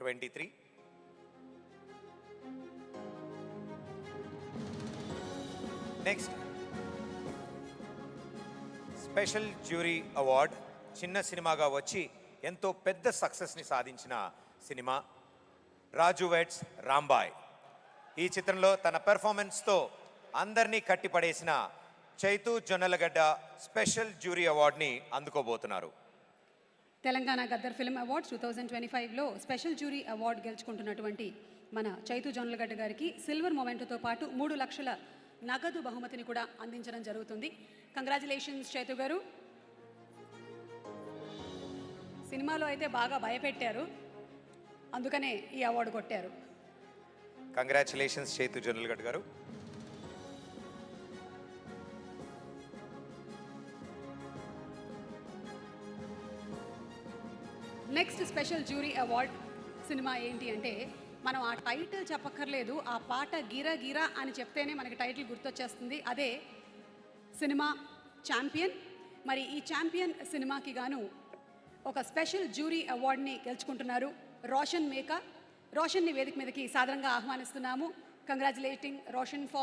23. Next special jury award చిన్న సినిమాగా వచ్చి ఎంతో పెద్ద సక్సెస్ని సాధించిన సినిమా రాజు వెడ్స్ రాంబాయ్. ఈ చిత్రంలో తన పెర్ఫార్మెన్స్తో అందరినీ కట్టిపడేసిన చైతు జొన్నలగడ్డ స్పెషల్ జ్యూరీ అవార్డ్ని అందుకోబోతున్నారు. తెలంగాణ గద్దర్ ఫిల్మ్ అవార్డ్స్ 2025లో స్పెషల్ జ్యూరీ అవార్డు గెలుచుకుంటున్నటువంటి మన చైతు జొన్నలగడ్డ గారికి సిల్వర్ మొమెంటోతో పాటు 3 లక్షల నగదు బహుమతిని కూడా అందించడం జరుగుతుంది. కంగ్రాచులేషన్స్ చైతు గారు. సినిమాలో అయితే బాగా భయపెట్టారు, అందుకనే ఈ అవార్డు కొట్టారు. కంగ్రాచులేషన్స్ చైతు జొన్నలగడ్డ గారు. Next special jury award cinema ఏంటి అంటే, మనం ఆ టైటిల్ చెప్పక్కర్లేదు, ఆ పాట గిరా గిరా అని చెప్తేనే మనకి టైటిల్ గుర్తొచ్చేస్తుంది. అదే సినిమా ఛాంపియన్. మరి ఈ ఛాంపియన్ సినిమాకి గాను ఒక స్పెషల్ జ్యూరీ అవార్డ్ని గెలుచుకుంటున్నారు రోషన్ మేకా. రోషన్ని వేదిక మీదకి సాదరంగా ఆహ్వానిస్తున్నాము. Congratulating Roshan for